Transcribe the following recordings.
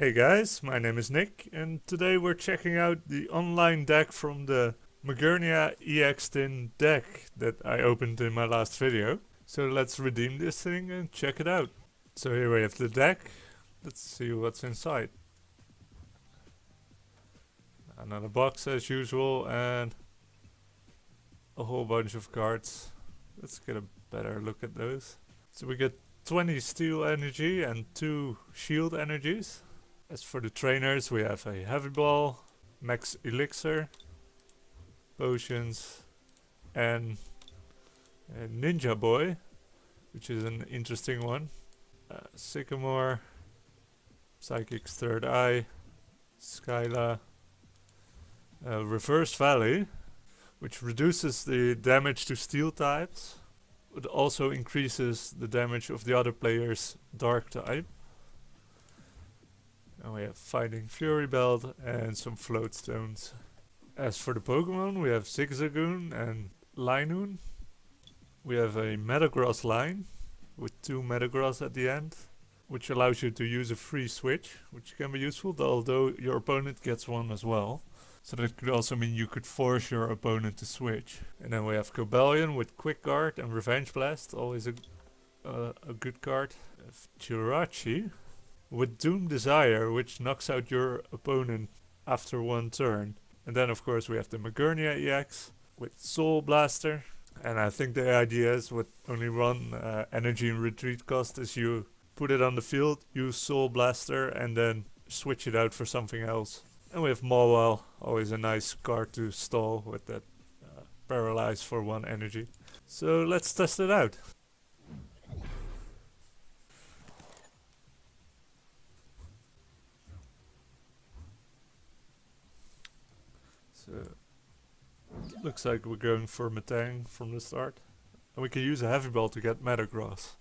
Hey guys, my name is Nick, and today we're checking out the online deck from the Magearna EX Tin deck that I opened in my last video. So let's redeem this thing and check it out. So here we have the deck. Let's see what's inside. Another box as usual and a whole bunch of cards. Let's get a better look at those. So we get 20 steel energy and 2 shield energies. As for the trainers, we have a heavy ball, max elixir, potions, and a ninja boy, which is an interesting one. Sycamore, psychic's third eye, Skyla, reverse valley, which reduces the damage to steel types, but also increases the damage of the other player's dark type. And we have Fighting Fury Belt and some float stones. As for the Pokémon, we have Zigzagoon and Linoon. We have a Metagross line with 2 Metagross at the end, which allows you to use a free switch, which can be useful, although your opponent gets one as well. So that could also mean you could force your opponent to switch. And then we have Cobalion with Quick Guard and Revenge Blast, always a good card. We have Jirachi with Doom Desire, which knocks out your opponent after one turn. And then of course we have the Magearna EX with Soul Blaster. And I think the idea is with only one energy and retreat cost is you put it on the field, use Soul Blaster and then switch it out for something else. And we have Mawile, always a nice card to stall with that paralyze for 1 energy. So let's test it out. So looks like we're going for Metang from the start. And we can use a heavy ball to get Metagross.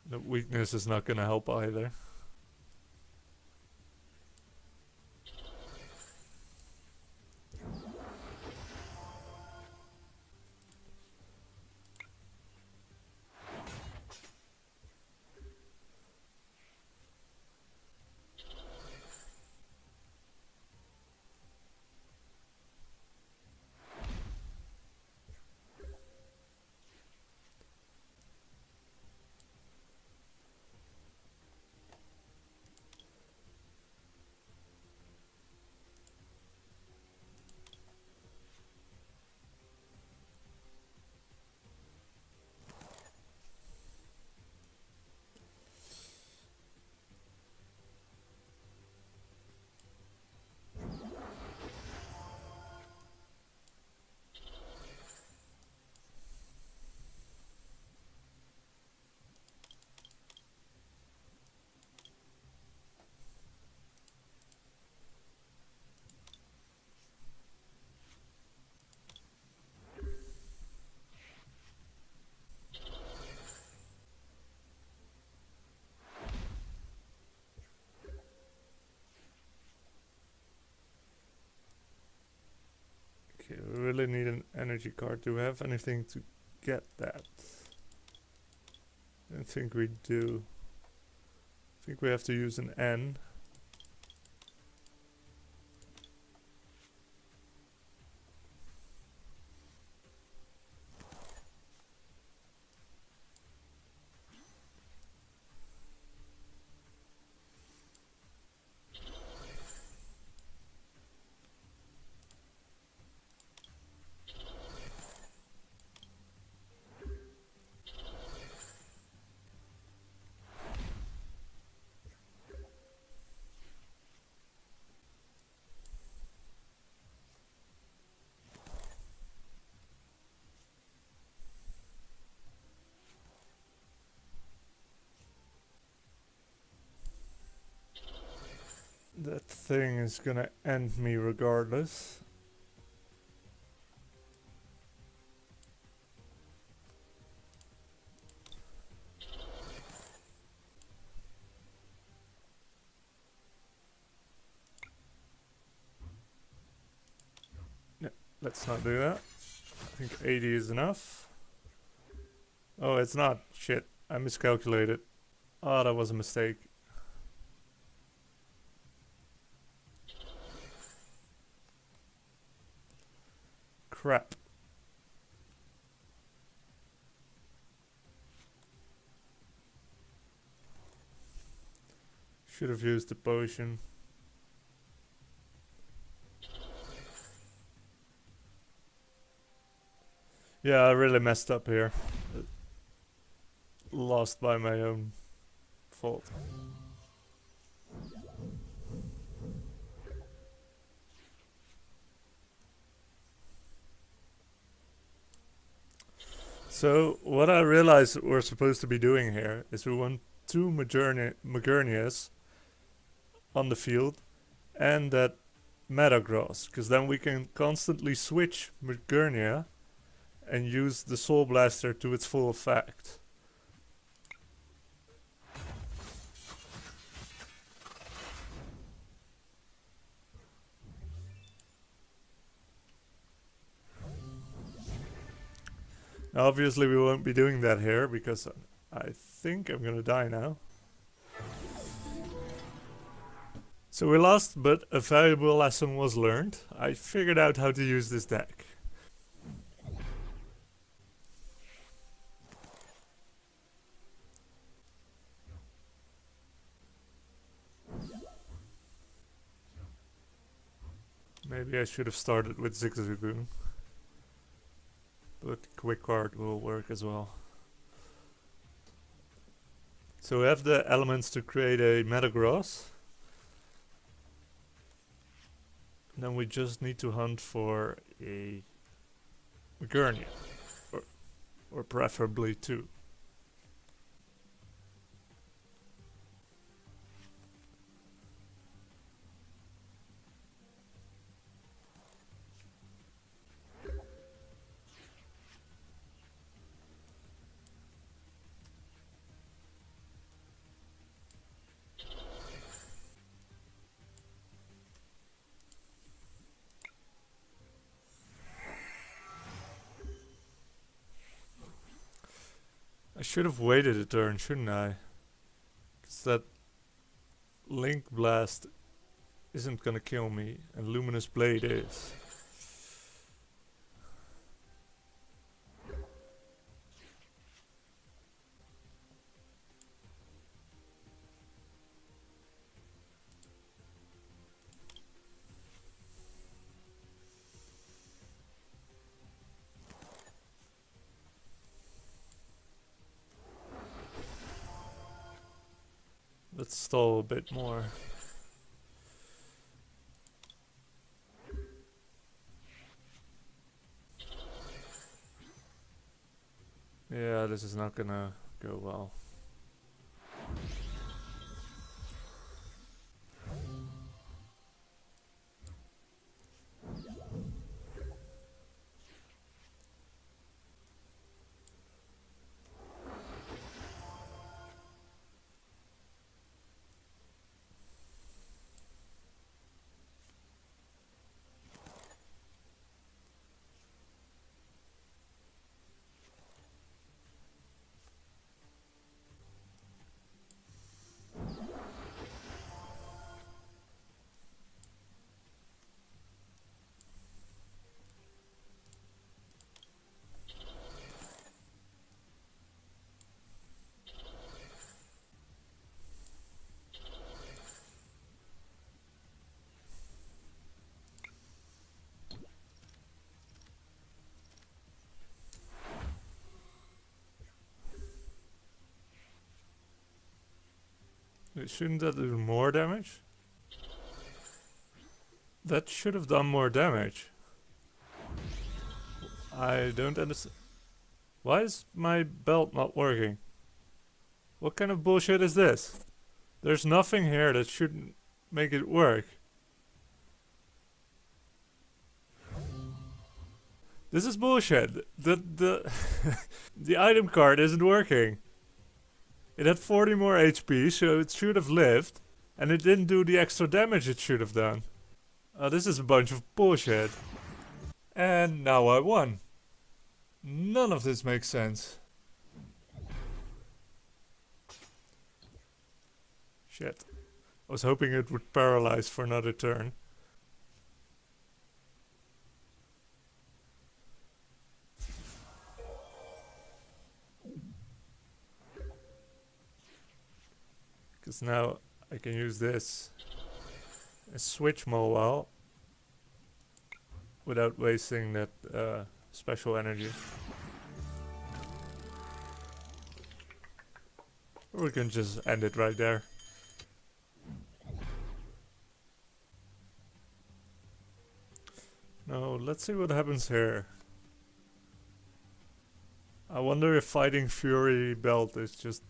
The weakness is not gonna help either. Okay, we really need an energy card. Do we have anything to get that? I think we do. I think we have to use an N. That thing is gonna end me regardless. No, let's not do that. I think 80 is enough. Oh, it's not. Shit, I miscalculated. Oh, that was a mistake. Crap. Should have used the potion. Yeah, I really messed up here. Lost by my own fault. So, what I realized we're supposed to be doing here is we want two Magearnias on the field and that Metagross, because then we can constantly switch Magearnia and use the Soul Blaster to its full effect. Now, obviously we won't be doing that here because I think I'm gonna die now. So we lost, but a valuable lesson was learned. I figured out how to use this deck. Maybe I should have started with Zigzagoon. But Quick Card will work as well. So we have the elements to create a Metagross. Then we just need to hunt for a Magearnia. Or preferably two. I should have waited a turn, shouldn't I? Because that Link Blast isn't gonna kill me, and Luminous Blade is. Let's stall a bit more. Yeah, this is not gonna go well. Wait, shouldn't that do more damage? That should have done more damage. I don't understand. Why is my belt not working? What kind of bullshit is this? There's nothing here that shouldn't make it work. This is bullshit. The the item card isn't working. It had 40 more HP, so it should have lived, and it didn't do the extra damage it should have done. This is a bunch of bullshit. And now I won. None of this makes sense. Shit. I was hoping it would paralyze for another turn. Because now I can use this and switch mobile without wasting that special energy. Or we can just end it right there. No, let's see what happens here. I wonder if fighting Fury Belt is just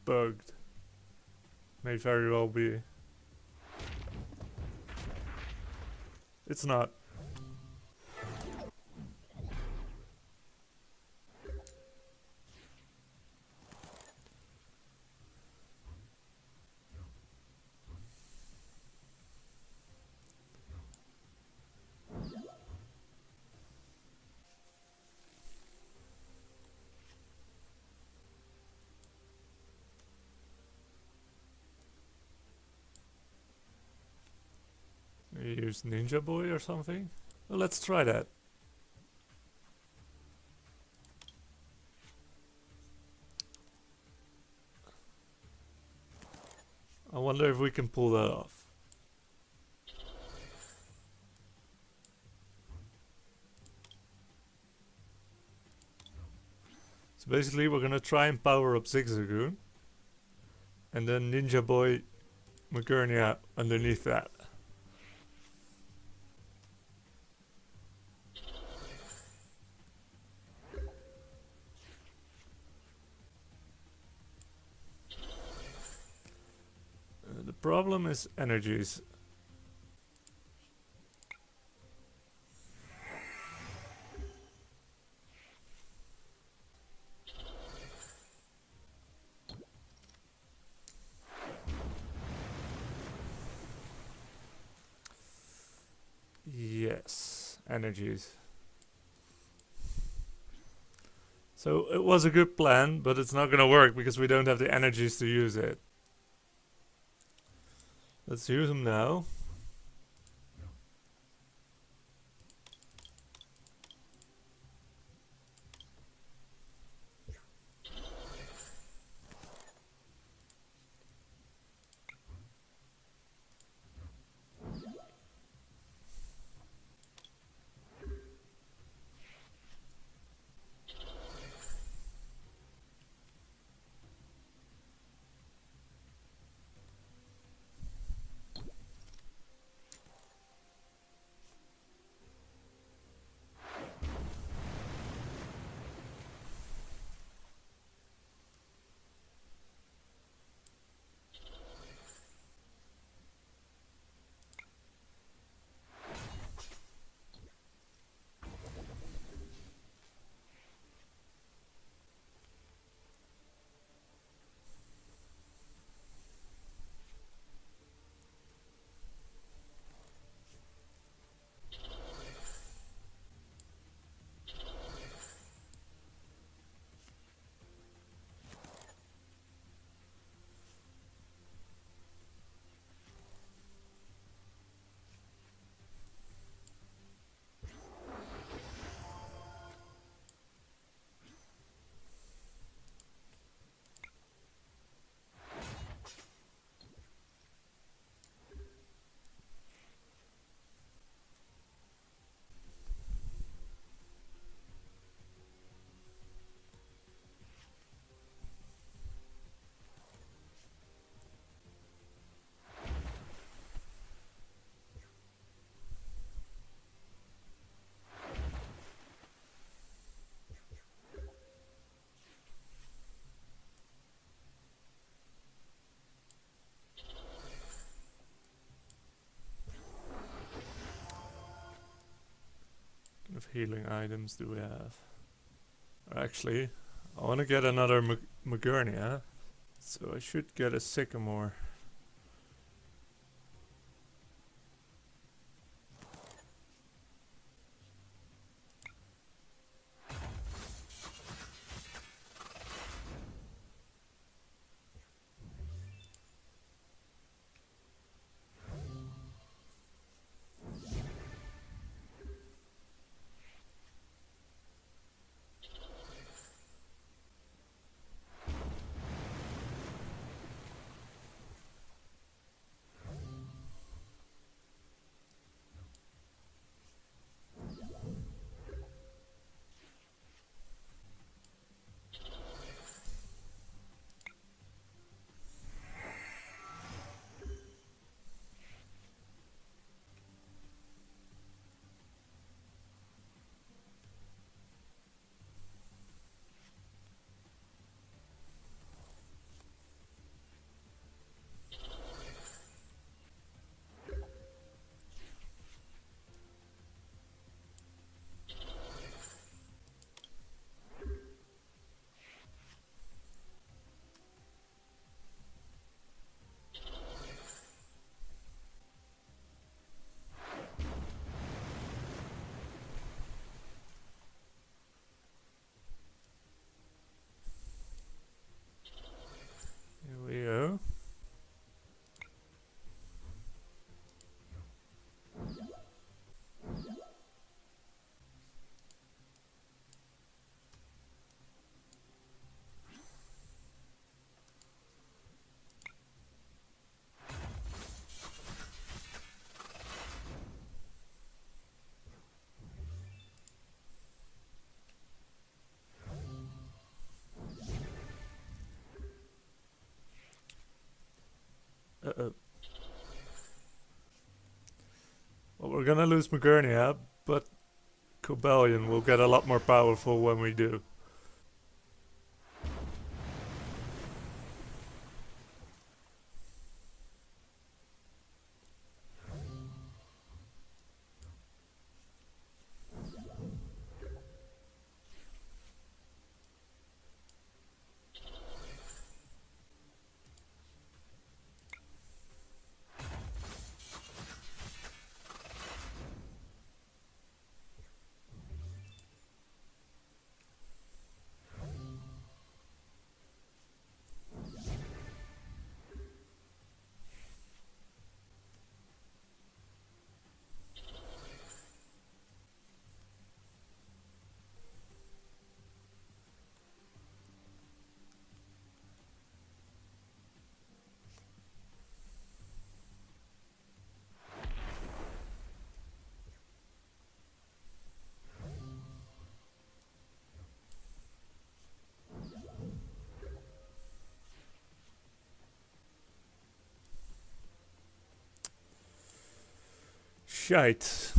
bugged. May very well be. It's not. Use Ninja Boy or something? Well, let's try that. I wonder if we can pull that off. So basically we're gonna try and power up Zigzagoon. And then Ninja Boy Magearna underneath that. The problem is energies. Yes, energies. So it was a good plan, but it's not gonna work because we don't have the energies to use it. Let's use them now. of healing items do we have? Actually, I want to get another Magearna, so I should get a Sycamore. Here we go. Uh-oh. Well, we're gonna lose Magearna, but Cobalion will get a lot more powerful when we do. Shite.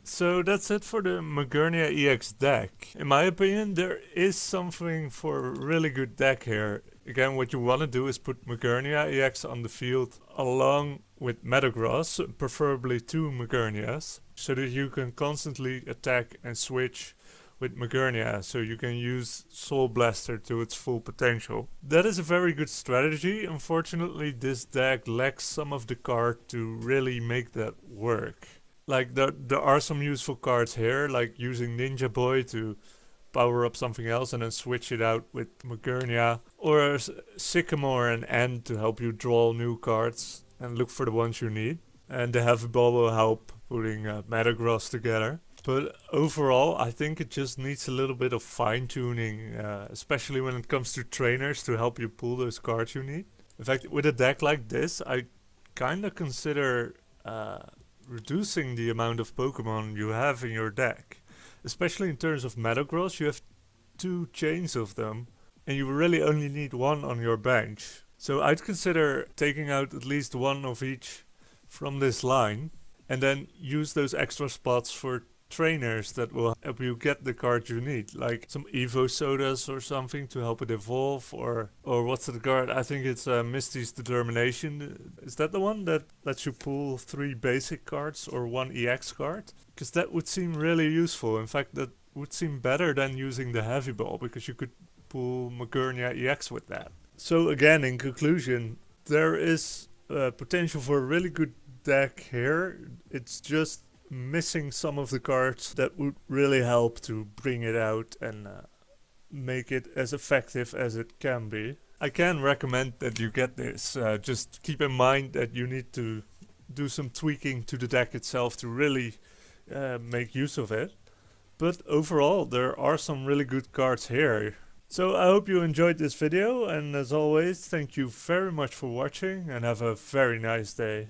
So that's it for the Magearna EX deck. In my opinion, there is something for a really good deck here. Again, what you want to do is put Magearna EX on the field along with Metagross, preferably two Magearnias, so that you can constantly attack and switch with Magearna, so you can use Soul Blaster to its full potential. That is a very good strategy. Unfortunately, this deck lacks some of the card to really make that work. Like there are some useful cards here, like using Ninja Boy to power up something else and then switch it out with Magearna, or Sycamore and End to help you draw new cards and look for the ones you need. And the Heavy Ball will help putting Metagross together. But overall, I think it just needs a little bit of fine tuning, especially when it comes to trainers to help you pull those cards you need. In fact, with a deck like this, I kind of consider reducing the amount of Pokemon you have in your deck. Especially in terms of Metagross, you have 2 chains of them, and you really only need 1 on your bench. So I'd consider taking out at least 1 of each from this line, and then use those extra spots for trainers that will help you get the card you need, like some Evo sodas or something to help it evolve, or what's the card? I think it's Misty's Determination. Is that the one that lets you pull 3 basic cards or 1 EX card? Because that would seem really useful. In fact, that would seem better than using the heavy ball, because you could pull Magearna EX with that. So again, in conclusion, there is potential for a really good deck here. It's just missing some of the cards that would really help to bring it out and make it as effective as it can be. I can recommend that you get this. Just keep in mind that you need to do some tweaking to the deck itself to really make use of it. But overall, there are some really good cards here. So I hope you enjoyed this video, and as always, thank you very much for watching and have a very nice day.